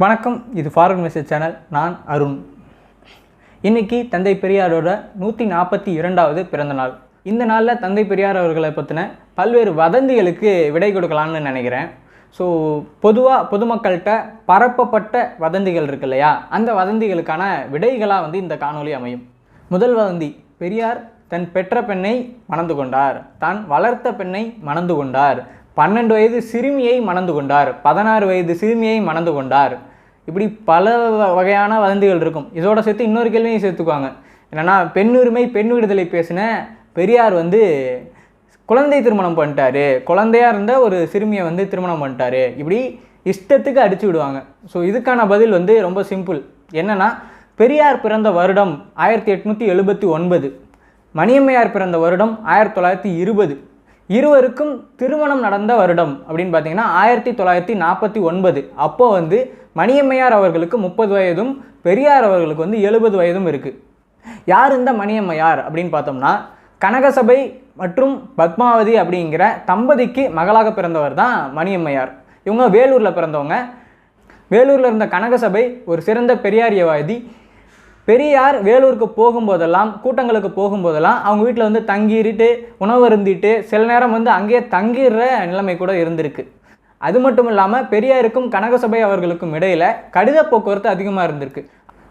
வணக்கம். இது forward message channel. நான் அருண். இன்னைக்கு தந்தை பெரியாரோட 142வது பிறந்த நாள். இந்த நாளில் தந்தை பெரியார் அவர்களை பற்றின பல்வேறு வதந்திகளுக்கு விடை கொடுக்கலான்னு நினைக்கிறேன். ஸோ பொதுவாக பொதுமக்கள்கிட்ட பரப்பப்பட்ட வதந்திகள் இருக்கு இல்லையா, அந்த வதந்திகளுக்கான விடைகளாக இந்த காணொளி அமையும். முதல் வதந்தி: பெரியார் தன் பெற்ற பெண்ணை மணந்து கொண்டார், தான் வளர்த்த பெண்ணை மணந்து கொண்டார், 12 வயது சிறுமியை மணந்து கொண்டார், 16 வயது சிறுமியை மணந்து கொண்டார். இப்படி பல வகையான வதந்திகள் இருக்கும். இதோட சேர்த்து இன்னொரு கேள்வியும் சேர்த்துக்குவாங்க. என்னென்னா, பெண் உரிமை பெண் விடுதலை பேசின பெரியார் குழந்தை திருமணம் பண்ணிட்டாரு, குழந்தையாக இருந்த ஒரு சிறுமியை திருமணம் பண்ணிட்டாரு. இப்படி இஷ்டத்துக்கு அடிச்சு விடுவாங்க. ஸோ இதுக்கான பதில் ரொம்ப சிம்பிள். என்னென்னா, பெரியார் பிறந்த வருடம் 1879, மணியம்மையார் பிறந்த வருடம் 1920. இருவருக்கும் திருமணம் நடந்த வருடம் அப்படின்னு பார்த்தீங்கன்னா 1949. அப்போ மணியம்மையார் அவர்களுக்கு 30 வயதும் பெரியார் அவர்களுக்கு 70 வயதும் இருக்குது. யார் இந்த மணியம்மையார் அப்படின்னு பார்த்தோம்னா, கனகசபை மற்றும் பத்மாவதி அப்படிங்கிற தம்பதிக்கு மகளாக பிறந்தவர் தான் மணியம்மையார். இவங்க வேலூரில் பிறந்தவங்க. வேலூரில் இருந்த கனகசபை ஒரு சிறந்த பெரியாரியவாதி. பெரியார் வேலூருக்கு போகும்போதெல்லாம், கூட்டங்களுக்கு போகும்போதெல்லாம் அவங்க வீட்டில் தங்கிட்டு உணவு அருந்திட்டு சில நேரம் அங்கேயே தங்கிடுற நிலைமை கூட இருந்திருக்கு. அது மட்டும் இல்லாமல் பெரியாருக்கும் கனகசபை அவர்களுக்கும் இடையில் கடித போக்குவரத்து அதிகமாக இருந்திருக்கு.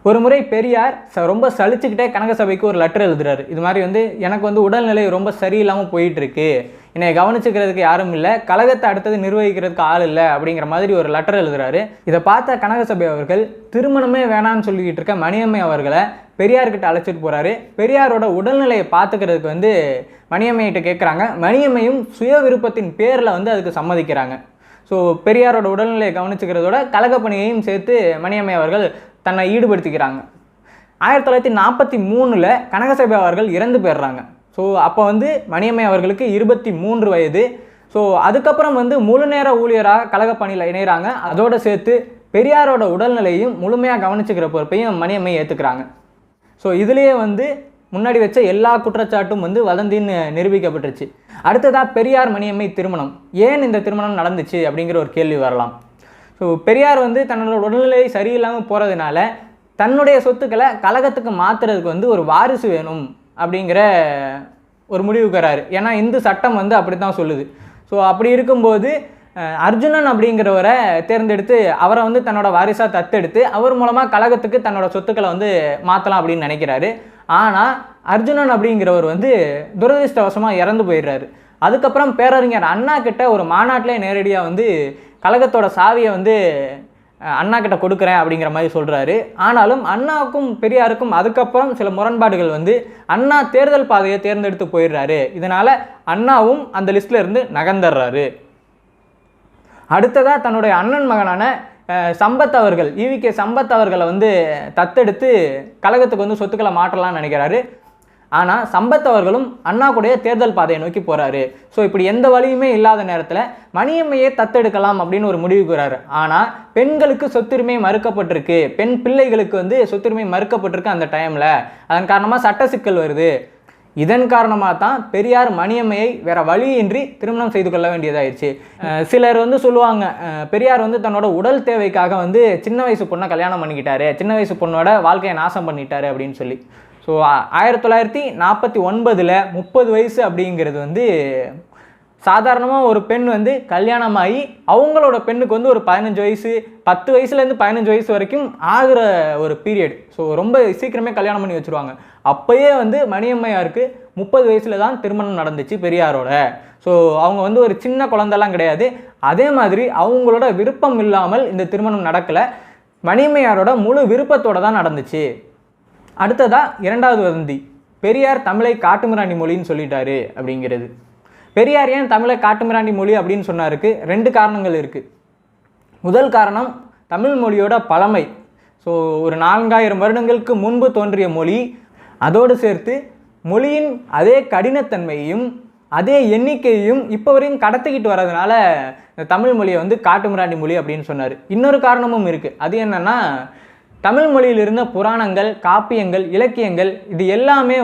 ஒரு முறை பெரியார் ரொம்ப சலிச்சுக்கிட்டே கனகசபைக்கு ஒரு லெட்டர் எழுதுறாரு. இது மாதிரி எனக்கு உடல்நிலை ரொம்ப சரியில்லாமல் போயிட்டுருக்கு, என்னை கவனிச்சுக்கிறதுக்கு யாரும் இல்லை, கழகத்தை அடுத்தது நிர்வகிக்கிறதுக்கு ஆள் இல்லை அப்படிங்கிற மாதிரி ஒரு லெட்டர் எழுதுறாரு. இதை பார்த்த கனகசபை அவர்கள் திருமணமே வேணான்னு சொல்லிக்கிட்டு இருக்க மணியம்மை அவர்களை பெரியார்கிட்ட அழைச்சிட்டு போகிறாரு. பெரியாரோட உடல்நிலையை பார்த்துக்கிறதுக்கு மணியம்மையிட்ட கேட்குறாங்க. மணியம்மையும் சுய விருப்பத்தின் பேரில் அதுக்கு சம்மதிக்கிறாங்க. ஸோ பெரியாரோட உடல்நிலையை கவனிச்சுக்கிறதோட கழக பணியையும் சேர்த்து மணியம்மை அவர்கள் தன்னை ஈடுபடுத்திக்கிறாங்க. 1943 கனகசபை அவர்கள் இறந்து போயிடுறாங்க. ஸோ அப்போ மணியம்மை அவர்களுக்கு 23 வயது. ஸோ அதுக்கப்புறம் முழு நேர ஊழியராக கழக பணியில் இணைகிறாங்க. அதோடு சேர்த்து பெரியாரோட உடல்நிலையும் முழுமையாக கவனிச்சுக்கிற பொறுப்பையும் மணியம்மை ஏற்றுக்கிறாங்க. ஸோ இதுலேயே முன்னாடி வச்ச எல்லா குற்றச்சாட்டும் வதந்தின்னு நிரூபிக்கப்பட்டுருச்சு. அடுத்ததாக பெரியார் மணியம்மை திருமணம். ஏன் இந்த திருமணம் நடந்துச்சு அப்படிங்கிற ஒரு கேள்வி வரலாம். ஸோ பெரியார் தன்னோட உடல்நிலை சரியில்லாமல் போகிறதுனால தன்னுடைய சொத்துக்களை கழகத்துக்கு மாற்றுறதுக்கு ஒரு வாரிசு வேணும் அப்படிங்கிற ஒரு முடிவுக்கு வராரு. ஏன்னா இந்து சட்டம் அப்படி தான் சொல்லுது. ஸோ அப்படி இருக்கும்போது அர்ஜுனன் அப்படிங்கிறவரை தேர்ந்தெடுத்து அவரை தன்னோட வாரிசாக தத்தெடுத்து அவர் மூலமாக கழகத்துக்கு தன்னோட சொத்துக்களை மாற்றலாம் அப்படின்னு நினைக்கிறாரு. ஆனால் அர்ஜுனன் அப்படிங்கிறவர் துரதிருஷ்டவசமாக இறந்து போயிடுறாரு. அதுக்கப்புறம் பேரறிஞர் அண்ணா கிட்ட ஒரு மாநாட்டிலே நேரடியாக கழகத்தோட சாவியை அண்ணா கிட்ட கொடுக்குறேன் அப்படிங்கிற மாதிரி சொல்கிறாரு. ஆனாலும் அண்ணாவுக்கும் பெரியாருக்கும் அதுக்கப்புறம் சில முரண்பாடுகள் அண்ணா தேர்தல் பாதையை தேர்ந்தெடுத்து போயிடுறாரு. இதனால் அண்ணாவும் அந்த லிஸ்ட்டில் இருந்து நகர்ந்துடுறாரு. அடுத்ததாக தன்னுடைய அண்ணன் மகனான சம்பத் அவர்கள், ஈவிகே சம்பத் அவர்களை தத்தெடுத்து கழகத்துக்கு சொத்துக்களை மாற்றலாம்னு நினைக்கிறாரு. ஆனால் சம்பத் அவர்களும் அண்ணா கூடைய தேர்தல் பாதையை நோக்கி போகிறாரு. ஸோ இப்படி எந்த வழியுமே இல்லாத நேரத்தில் மணியம்மையை தத்தெடுக்கலாம் அப்படின்னு ஒரு முடிவுக்கு வராரு. ஆனால் பெண்களுக்கு சொத்துரிமை மறுக்கப்பட்டிருக்கு, பெண் பிள்ளைகளுக்கு சொத்துரிமை மறுக்கப்பட்டிருக்கு அந்த டைமில். அதன் காரணமாக சட்ட சிக்கல் வருது. இதன் காரணமாக தான் பெரியார் மணியம்மையை வேறு வழியின்றி திருமணம் செய்து கொள்ள வேண்டியதாகிடுச்சு. சிலர் சொல்லுவாங்க, பெரியார் தன்னோட உடல் தேவைக்காக சின்ன வயசு பொண்ணை கல்யாணம் பண்ணிக்கிட்டாரு, சின்ன வயசு பொண்ணோட வாழ்க்கையை நாசம் பண்ணிட்டாரு அப்படின்னு சொல்லி. ஸோ 1949 30 வயசு அப்படிங்கிறது சாதாரணமாக ஒரு பெண் கல்யாணமாகி அவங்களோட பெண்ணுக்கு ஒரு 15 வயசு, 10 வயசுலேருந்து 15 வயசு வரைக்கும் ஆகிற ஒரு பீரியட். ஸோ ரொம்ப சீக்கிரமே கல்யாணம் பண்ணி வச்சுருவாங்க. அப்போயே மணியம்மையாருக்கு 30 வயசில் தான் திருமணம் நடந்துச்சு பெரியாரோட. ஸோ அவங்க ஒரு சின்ன குழந்தெல்லாம் கிடையாது. அதே மாதிரி அவங்களோட விருப்பம் இல்லாமல் இந்த திருமணம் நடக்கலை, மணியம்மையாரோட முழு விருப்பத்தோடு தான் நடந்துச்சு. அடுத்ததாக இரண்டாவது வதந்தி: பெரியார் தமிழை காட்டுமிராண்டி மொழின்னு சொல்லிட்டாரு அப்படிங்கிறது. பெரியார் ஏன் தமிழை காட்டுமிராண்டி மொழி அப்படின்னு சொன்னாருக்கு 2 காரணங்கள் இருக்குது. முதல் காரணம் தமிழ் மொழியோட பழமை. ஸோ ஒரு 4000 வருடங்களுக்கு முன்பு தோன்றிய மொழி. அதோடு சேர்த்து மொழியின் அதே கடினத்தன்மையையும் அதே எண்ணிக்கையையும் இப்போ வரையும் கடத்திக்கிட்டு வர்றதுனால தமிழ் மொழியை காட்டுமிராண்டி மொழி அப்படின்னு சொன்னார். இன்னொரு காரணமும் இருக்குது. அது என்னென்னா, தமிழ் மொழியில் இருந்த புராணங்கள், காப்பியங்கள், இலக்கியங்கள் இது எல்லாமே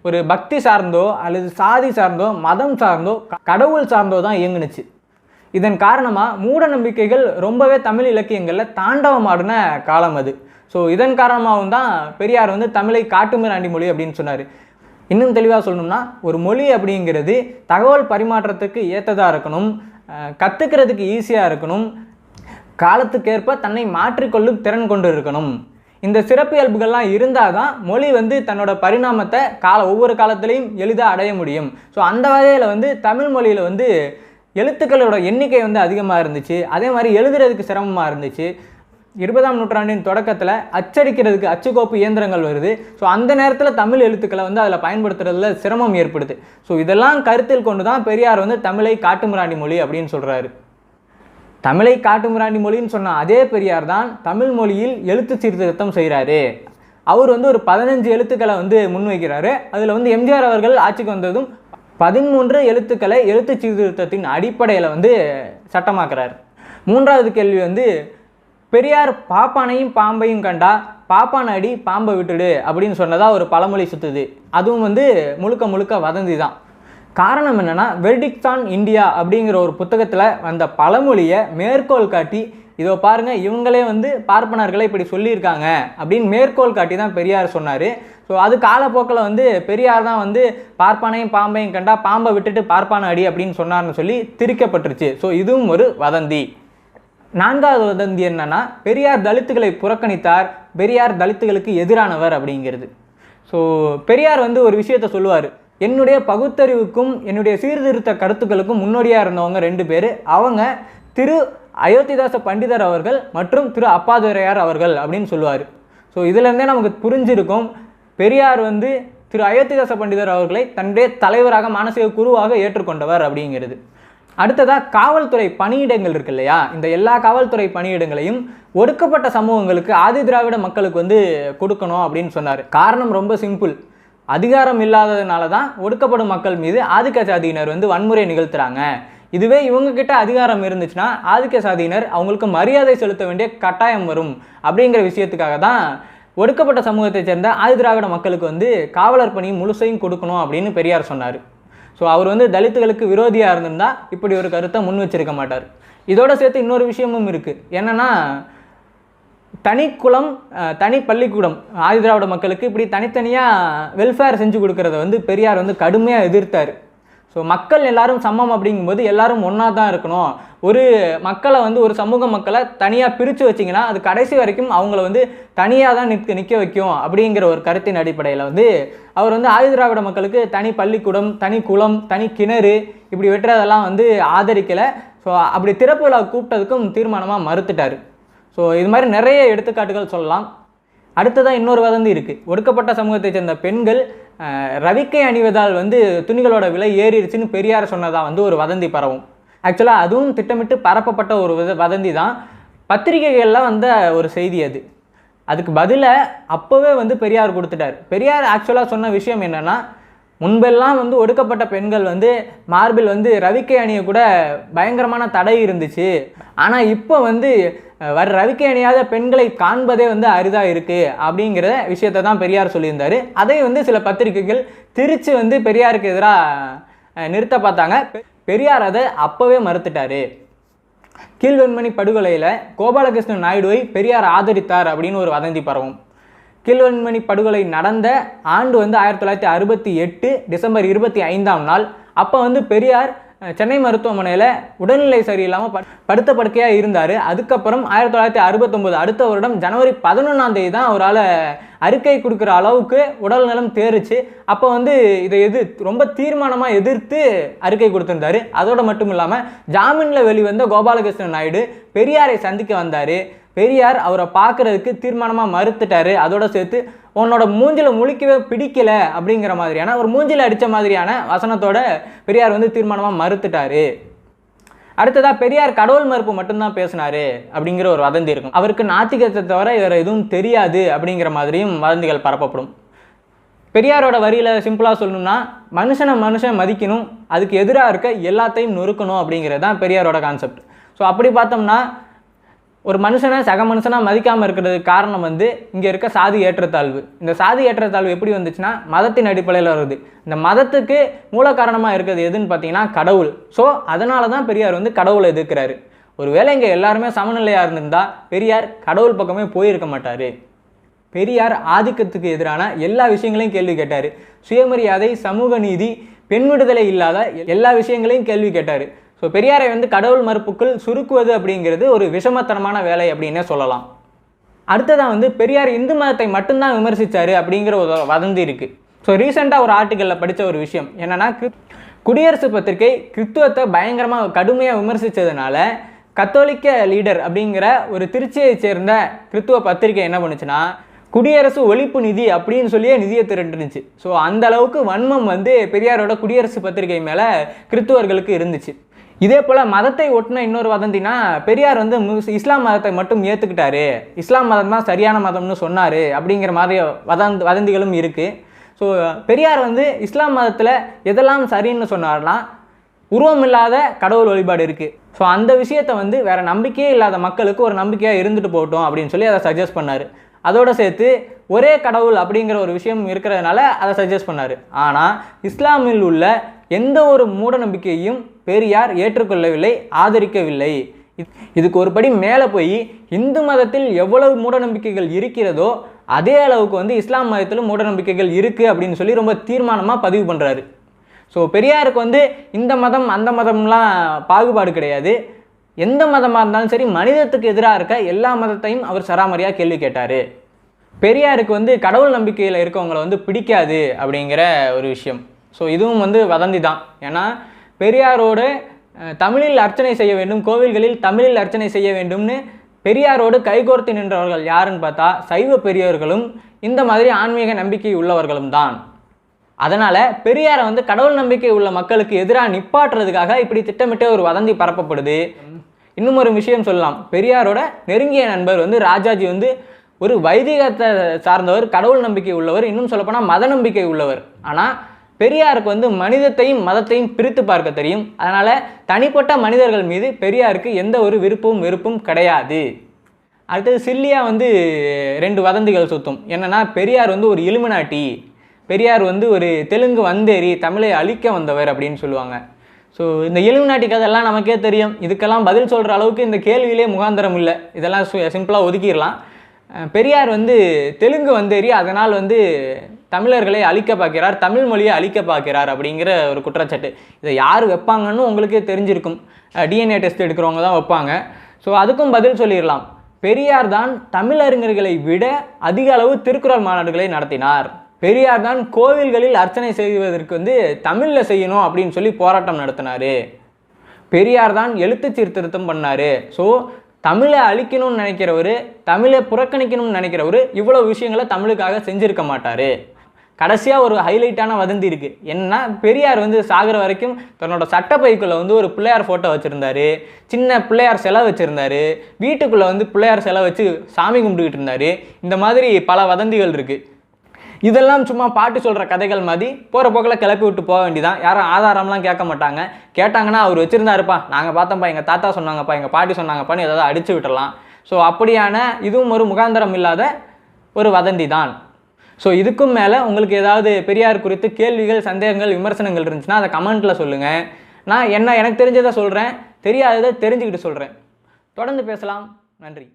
ஒரு பக்தி சார்ந்தோ அல்லது சாதி சார்ந்தோ மதம் சார்ந்தோ கடவுள் சார்ந்தோ தான் இயங்குனுச்சு. இதன் காரணமாக மூட நம்பிக்கைகள் ரொம்பவே தமிழ் இலக்கியங்களில் தாண்டவமாடின காலம் அது. ஸோ இதன் காரணமாகவும் தான் பெரியார் வந்து தமிழை காட்டுமிராண்டி மொழி அப்படின்னு சொன்னார். இன்னும் தெளிவாக சொல்லணும்னா, ஒரு மொழி அப்படிங்கிறது தகவல் பரிமாற்றத்துக்கு ஏற்றதாக இருக்கணும், கற்றுக்கிறதுக்கு ஈஸியாக இருக்கணும், காலத்துக்கேற்ப தன்னை மாற்றிக்கொள்ளும் திறன் கொண்டு இருக்கணும். இந்த சிறப்பியல்புகள்லாம் இருந்தால் தான் மொழி வந்து தன்னோட பரிணாமத்தை ஒவ்வொரு காலத்திலையும் எளிதாக அடைய முடியும். ஸோ அந்த வகையில் வந்து தமிழ் மொழியில் வந்து எழுத்துக்களோட எண்ணிக்கை வந்து அதிகமாக இருந்துச்சு. அதே மாதிரி எழுதுறதுக்கு சிரமமாக இருந்துச்சு. 20ஆம் நூற்றாண்டின் தொடக்கத்தில் அச்சடிக்கிறதுக்கு அச்சுக்கோப்பு இயந்திரங்கள் வருது. ஸோ அந்த நேரத்தில் தமிழ் எழுத்துக்களை வந்து அதில் பயன்படுத்துறதுல சிரமம் ஏற்படுது. ஸோ இதெல்லாம் கருத்தில் கொண்டு தான் பெரியார் வந்து தமிழை காட்டுமிராண்டி மொழி அப்படின்னு சொல்கிறாரு. தமிழை காட்டுமிராண்டி மொழின்னு சொன்ன அதே பெரியார் தான் தமிழ் மொழியில் எழுத்து சீர்திருத்தம் செய்கிறாரு. அவர் வந்து ஒரு 15 எழுத்துக்களை வந்து முன்வைக்கிறாரு. அதில் வந்து எம்ஜிஆர் அவர்கள் ஆட்சிக்கு வந்ததும் 13 எழுத்துக்களை எழுத்து சீர்திருத்தத்தின் அடிப்படையில் வந்து சட்டமாக்குறார். 3வது கேள்வி வந்து, பெரியார் பாப்பானையும் பாம்பையும் கண்டா பாப்பான அடி பாம்பை விட்டுடு அப்படின்னு சொன்னதா ஒரு பழமொழி சுற்றுது. அதுவும் வந்து முழுக்க முழுக்க வதந்தி தான். காரணம் என்னென்னா, வெர்டிக்ட்ஸ் ஆன் இந்தியா அப்படிங்கிற ஒரு புத்தகத்தில் வந்த பழமொழியை மேற்கோள் காட்டி, இதோ பாருங்கள் இவங்களே வந்து பார்ப்பனர்களை இப்படி சொல்லியிருக்காங்க அப்படின்னு மேற்கோள் காட்டி தான் பெரியார் சொன்னார். ஸோ அது காலப்போக்கில் வந்து பெரியார் தான் வந்து பார்ப்பானையும் பாம்பையும் கண்டா பாம்பை விட்டுட்டு பார்ப்பான அடி அப்படின்னு சொன்னார்னு சொல்லி திரிக்கப்பட்டுருச்சு. ஸோ இதுவும் ஒரு வதந்தி. 4வது வதந்தி என்னன்னா, பெரியார் தலித்துகளை புறக்கணித்தார், பெரியார் தலித்துகளுக்கு எதிரானவர் அப்படிங்கிறது. ஸோ பெரியார் வந்து ஒரு விஷயத்த சொல்லுவார், என்னுடைய பகுத்தறிவுக்கும் என்னுடைய சீர்திருத்த கருத்துக்களுக்கும் முன்னோடியாக இருந்தவங்க 2 பேர், அவங்க திரு அயோத்திதாச பண்டிதர் அவர்கள் மற்றும் திரு அப்பாதுரையார் அவர்கள் அப்படின்னு சொல்லுவார். ஸோ இதிலேருந்தே நமக்கு புரிஞ்சிருக்கும், பெரியார் வந்து திரு அயோத்திதாச பண்டிதர் அவர்களை தன்னுடைய தலைவராக மானசீக குருவாக ஏற்றுக்கொண்டவர் அப்படிங்கிறது. அடுத்ததாக காவல்துறை பணியிடங்கள் இருக்கு இல்லையா, இந்த எல்லா காவல்துறை பணியிடங்களையும் ஒடுக்கப்பட்ட சமூகங்களுக்கு, ஆதி திராவிட மக்களுக்கு வந்து கொடுக்கணும் அப்படின்னு சொன்னார். காரணம் ரொம்ப சிம்பிள், அதிகாரம் இல்லாததுனால தான் ஒடுக்கப்படும் மக்கள் மீது ஆதிக்க சாதியினர் வந்து வன்முறை நிகழ்த்துறாங்க. இதுவே இவங்ககிட்ட அதிகாரம் இருந்துச்சுன்னா ஆதிக்க சாதியினர் அவங்களுக்கு மரியாதை செலுத்த வேண்டிய கட்டாயம் வரும். அப்படிங்கிற விஷயத்துக்காக தான் ஒடுக்கப்பட்ட சமூகத்தை சேர்ந்த ஆதி திராவிட மக்களுக்கு வந்து காவலர் பணி முழுசையும் கொடுக்கணும் அப்படின்னு பெரியார் சொன்னார். ஸோ அவர் வந்து தலித்துகளுக்கு விரோதியாக இருந்திருந்தால் இப்படி ஒரு கருத்தை முன் வச்சிருக்க மாட்டார். இதோட சேர்த்து இன்னொரு விஷயமும் இருக்குது. என்னென்னா, தனி குலம் தனி பள்ளிக்கூடம் ஆதி திராவிட மக்களுக்கு இப்படி தனித்தனியாக வெல்ஃபேர் செஞ்சு கொடுக்கறத வந்து பெரியார் வந்து கடுமையாக எதிர்த்தார். ஸோ மக்கள் எல்லாரும் சமம் அப்படிங்கும்போது எல்லாரும் ஒன்றா தான் இருக்கணும். ஒரு மக்களை வந்து ஒரு சமூக மக்களை தனியாக பிரித்து வச்சிங்கன்னா அது கடைசி வரைக்கும் அவங்கள வந்து தனியாக தான் நிற்க வைக்கும் அப்படிங்கிற ஒரு கருத்தின் அடிப்படையில் வந்து அவர் வந்து ஆதி திராவிட மக்களுக்கு தனி பள்ளிக்கூடம், தனி குளம், தனி கிணறு இப்படி வெட்டுறதெல்லாம் வந்து ஆதரிக்கலை. ஸோ அப்படி திறப்பு விழா கூப்பிட்டதுக்கும் தீர்மானமாக மறுத்துட்டார். ஸோ இது மாதிரி நிறைய எடுத்துக்காட்டுகள் சொல்லலாம். அடுத்ததாக இன்னொரு வதந்தி இருக்குது. ஒடுக்கப்பட்ட சமூகத்தை சேர்ந்த பெண்கள் ரவிக்கை அணிவதால் வந்து துணிகளோட விலை ஏறிடுச்சுன்னு பெரியார் சொன்னதாக வந்து ஒரு வதந்தி பரவும். ஆக்சுவலாக அதுவும் திட்டமிட்டு பரப்பப்பட்ட ஒரு வதந்தி தான். பத்திரிகைகளில் வந்த ஒரு செய்தி அது. அதுக்கு பதிலாக அப்போவே வந்து பெரியார் கொடுத்துட்டார். பெரியார் ஆக்சுவலாக சொன்ன விஷயம் என்னென்னா, முன்பெல்லாம் வந்து ஒடுக்கப்பட்ட பெண்கள் வந்து மார்பில் வந்து ரவிக்கை அணிய கூட பயங்கரமான தடை இருந்துச்சு. ஆனால் இப்போ வந்து ரவிக்கை அணியாத பெண்களை காண்பதே வந்து அரிதாக இருக்குது அப்படிங்கிற விஷயத்தை தான் பெரியார் சொல்லியிருந்தார். அதை வந்து சில பத்திரிகைகள் திரித்து வந்து பெரியாருக்கு எதிராக நிறுத்த பார்த்தாங்க. பெரியார் அதை அப்போவே மறுத்துட்டார். கீழ்வெண்மணி படுகொலையில் கோபாலகிருஷ்ணன் நாயுடுவை பெரியார் ஆதரித்தார் அப்படின்னு ஒரு வதந்தி பரவும். கீழ்வெண்மணி படுகொலை நடந்த ஆண்டு வந்து 1968 டிசம்பர் 25ஆம் நாள். அப்போ வந்து பெரியார் சென்னை மருத்துவமனையில் உடல்நிலை சரியில்லாமல் படுத்த படுக்கையாக இருந்தார். அதுக்கப்புறம் 1969 அடுத்த வருடம் ஜனவரி 11ஆம் தேதி தான் அவரால் அறிக்கை கொடுக்குற அளவுக்கு உடல் நலம் தேறிச்சு. அப்போ வந்து இதை ரொம்ப தீர்மானமாக எதிர்த்து அறிக்கை கொடுத்துருந்தார். அதோடு மட்டும் இல்லாமல் ஜாமீனில் வெளிவந்த கோபாலகிருஷ்ணன் நாயுடு பெரியாரை சந்திக்க வந்தார். பெரியார் அவரை பார்க்குறதுக்கு தீர்மானமாக மறுத்துட்டார். அதோடு சேர்த்து உன்னோட மூஞ்சில் முழிக்கவே பிடிக்கல அப்படிங்கிற மாதிரியான ஒரு மூஞ்சில் அடித்த மாதிரியான வசனத்தோட பெரியார் வந்து தீர்மானமாக மறுத்துட்டார். அடுத்ததாக பெரியார் கடவுள் மறுப்பு மட்டும்தான் பேசினார் அப்படிங்கிற ஒரு வதந்தி இருக்கும். அவருக்கு நாத்திகத்தை தவிர வேறு எதுவும் தெரியாது அப்படிங்கிற மாதிரியும் வதந்திகள் பரப்பப்படும். பெரியாரோட வரியில் சிம்பிளாக சொல்லணும்னா, மனுஷன் மதிக்கணும், அதுக்கு எதிராக இருக்க எல்லாத்தையும் நொறுக்கணும் அப்படிங்கிறது தான் பெரியாரோட கான்செப்ட். ஸோ அப்படி பார்த்தோம்னா ஒரு மனுஷனை சக மனுஷனாக மதிக்காமல் இருக்கிறதுக்கு காரணம் வந்து இங்கே இருக்க சாதி ஏற்றத்தாழ்வு. இந்த சாதி ஏற்றத்தாழ்வு எப்படி வந்துச்சுன்னா மதத்தின் அடிப்படையில் வருது. இந்த மதத்துக்கு மூல காரணமாக இருக்கிறது எதுன்னு பார்த்தீங்கன்னா கடவுள். ஸோ அதனால தான் பெரியார் வந்து கடவுளை எதிர்க்கிறாரு. ஒருவேளை இங்கே எல்லாருமே சமநிலையாக இருந்திருந்தால் பெரியார் கடவுள் பக்கமே போயிருக்க மாட்டார். பெரியார் ஆதிக்கத்துக்கு எதிரான எல்லா விஷயங்களையும் கேள்வி கேட்டார். சுயமரியாதை, சமூக நீதி, பெண் விடுதலை இல்லாத எல்லா விஷயங்களையும் கேள்வி கேட்டார். ஸோ பெரியாரை வந்து கடவுள் மறுப்புக்குள் சுருக்குவது அப்படிங்கிறது ஒரு விஷமத்தனமான வேலை அப்படின்னே சொல்லலாம். அடுத்ததான் வந்து பெரியார் இந்து மதத்தை மட்டும்தான் விமர்சித்தார் அப்படிங்கிற ஒரு வதந்தி இருக்குது. ஸோ ரீசெண்டாக ஒரு ஆர்டிக்கலில் படித்த ஒரு விஷயம் என்னென்னா, குடியரசு பத்திரிகை கிறித்துவத்தை பயங்கரமாக கடுமையாக விமர்சித்ததுனால கத்தோலிக்க லீடர் அப்படிங்கிற ஒரு திருச்சியை சேர்ந்த கிறித்துவ பத்திரிகை என்ன பண்ணுச்சுன்னா குடியரசு ஒழிப்பு நிதி அப்படின்னு சொல்லியே நிதியை திரட்டுனுச்சு. ஸோ அந்த அளவுக்கு வன்மம் வந்து பெரியாரோட குடியரசு பத்திரிகை மேலே கிறித்துவர்களுக்கு இருந்துச்சு. இதே போல் மதத்தை ஒட்டின இன்னொரு வதந்தினா, பெரியார் வந்து இஸ்லாம் மதத்தை மட்டும் ஏற்றுக்கிட்டாரு, இஸ்லாம் மதம் தான் சரியான மதம்னு சொன்னார் அப்படிங்கிற மாதிரி வதந்திகளும் இருக்குது. ஸோ பெரியார் வந்து இஸ்லாம் மதத்தில் எதெல்லாம் சரின்னு சொன்னார்னா, உருவம் இல்லாத கடவுள் வழிபாடு இருக்குது. ஸோ அந்த விஷயத்தை வந்து வேறு நம்பிக்கையே இல்லாத மக்களுக்கு ஒரு நம்பிக்கையாக இருந்துட்டு போகட்டும் அப்படின்னு சொல்லி அதை சஜஸ்ட் பண்ணார். அதோடு சேர்த்து ஒரே கடவுள் அப்படிங்கிற ஒரு விஷயம் இருக்கிறதுனால அதை சஜஸ்ட் பண்ணார். ஆனால் இஸ்லாமில் உள்ள எந்த ஒரு மூட நம்பிக்கையையும் பெரியார் ஏற்றுக்கொள்ளவில்லை, ஆதரிக்கவில்லை. இதுக்கு ஒரு படி மேலே போய் இந்து மதத்தில் எவ்வளவு மூட நம்பிக்கைகள் இருக்கிறதோ அதே அளவுக்கு வந்து இஸ்லாம் மதத்திலும் மூட நம்பிக்கைகள் இருக்குது அப்படின்னு சொல்லி ரொம்ப தீர்மானமாக பதிவு பண்ணுறாரு. ஸோ பெரியாருக்கு வந்து இந்த மதம் அந்த மதம்லாம் பாகுபாடு கிடையாது. எந்த மதமாக இருந்தாலும் சரி, மனிதத்துக்கு எதிராக இருக்க எல்லா மதத்தையும் அவர் சராமரியாக கேள்வி கேட்டார். பெரியாருக்கு வந்து கடவுள் நம்பிக்கையில் இருக்கவங்களை வந்து பிடிக்காது அப்படிங்கிற ஒரு விஷயம். ஸோ இதுவும் வந்து வதந்தி தான். ஏன்னா பெரியாரோடு தமிழில் அர்ச்சனை செய்ய வேண்டும், கோவில்களில் தமிழில் அர்ச்சனை செய்ய வேண்டும்னு பெரியாரோடு கைகோர்த்து நின்றவர்கள் யாருன்னு பார்த்தா சைவ பெரியவர்களும் இந்த மாதிரி ஆன்மீக நம்பிக்கை உள்ளவர்களும் தான். அதனால் பெரியாரை வந்து கடவுள் நம்பிக்கை உள்ள மக்களுக்கு எதிராக நிப்பாட்டுறதுக்காக இப்படி திட்டமிட்டே ஒரு வதந்தி பரப்பப்படுது. இன்னும் ஒரு விஷயம் சொல்லலாம். பெரியாரோட நெருங்கிய நண்பர் வந்து ராஜாஜி வந்து ஒரு வைதிகத்தை சார்ந்தவர், கடவுள் நம்பிக்கை உள்ளவர், இன்னும் சொல்லப்போனால் மத நம்பிக்கை உள்ளவர். ஆனால் பெரியாருக்கு வந்து மனிதத்தையும் மதத்தையும் பிரித்து பார்க்க தெரியும். அதனால் தனிப்பட்ட மனிதர்கள் மீது பெரியாருக்கு எந்த ஒரு வெறுப்பும் கிடையாது. அடுத்தது சில்லியாக வந்து 2 வதந்திகள் சுத்தும். என்னென்னா, பெரியார் வந்து ஒரு இலுமினாட்டி, பெரியார் வந்து ஒரு தெலுங்கு வந்தேரி, தமிழை அழிக்க வந்தவர் அப்படின்னு சொல்லுவாங்க. ஸோ இந்த இலுமினாட்டி கதையெல்லாம் நமக்கே தெரியும். இதுக்கெல்லாம் பதில் சொல்கிற அளவுக்கு இந்த கேள்வியிலே முகாந்திரம் இல்லை. இதெல்லாம் சிம்பிளாக ஒதுக்கிடலாம். பெரியார் வந்து தெலுங்கு வந்தேரி, அதனால் வந்து தமிழர்களை அழிக்க பார்க்கிறார், தமிழ் மொழியை அழிக்க பார்க்கிறார் அப்படிங்கிற ஒரு குற்றச்சாட்டு. இதை யார் வைப்பாங்கன்னு உங்களுக்கே தெரிஞ்சிருக்கும். டிஎன்ஏ டெஸ்ட் எடுக்கிறவங்க தான் வைப்பாங்க. ஸோ அதுக்கும் பதில் சொல்லிடலாம். பெரியார் தான் தமிழறிஞர்களை விட அதிக அளவு திருக்குறள் மாநாடுகளை நடத்தினார். பெரியார் தான் கோவில்களில் அர்ச்சனை செய்வதற்கு வந்து தமிழில் செய்யணும் அப்படின்னு சொல்லி போராட்டம் நடத்தினார். பெரியார் தான் எழுத்து சீர்திருத்தம் பண்ணார். ஸோ தமிழை அழிக்கணும்னு நினைக்கிறவர், தமிழை புறக்கணிக்கணும்னு நினைக்கிறவர் இவ்வளோ விஷயங்களை தமிழுக்காக செஞ்சுருக்க மாட்டார். கடைசியாக ஒரு ஹைலைட்டான வதந்தி இருக்குது. என்னன்னா, பெரியார் வந்து சாகிற வரைக்கும் தன்னோட சட்டப்பைக்குள்ளே வந்து ஒரு பிள்ளையார் ஃபோட்டோ வச்சுருந்தார், சின்ன பிள்ளையார் சிலை வச்சுருந்தார், வீட்டுக்குள்ளே வந்து பிள்ளையார் சிலை வச்சு சாமி கும்பிட்டுக்கிட்டு இருந்தார். இந்த மாதிரி பல வதந்திகள் இருக்குது. இதெல்லாம் சும்மா பாட்டு சொல்கிற கதைகள் மாதிரி போகிற போக்கில் கிளப்பி விட்டு போக வேண்டியதான். யாரும் ஆதாரம்லாம் கேட்க மாட்டாங்க. கேட்டாங்கன்னா அவர் வச்சுருந்தாருப்பா, நாங்கள் பார்த்தோம்ப்பா, எங்கள் தாத்தா சொன்னாங்கப்பா, எங்கள் பாட்டி சொன்னாங்கப்பான்னு ஏதாவது அடித்து விட்டுடலாம். ஸோ அப்படியான இதுவும் ஒரு முகாந்திரம் இல்லாத ஒரு வதந்தி தான். ஸோ இதுக்கும் மேலே உங்களுக்கு ஏதாவது பெரியார் குறித்து கேள்விகள், சந்தேகங்கள், விமர்சனங்கள் இருந்துச்சுன்னா அதை கமெண்ட்டில் சொல்லுங்கள். நான் எனக்கு தெரிஞ்சதை சொல்கிறேன், தெரியாததை தெரிஞ்சுக்கிட்டு சொல்கிறேன். தொடர்ந்து பேசலாம். நன்றி.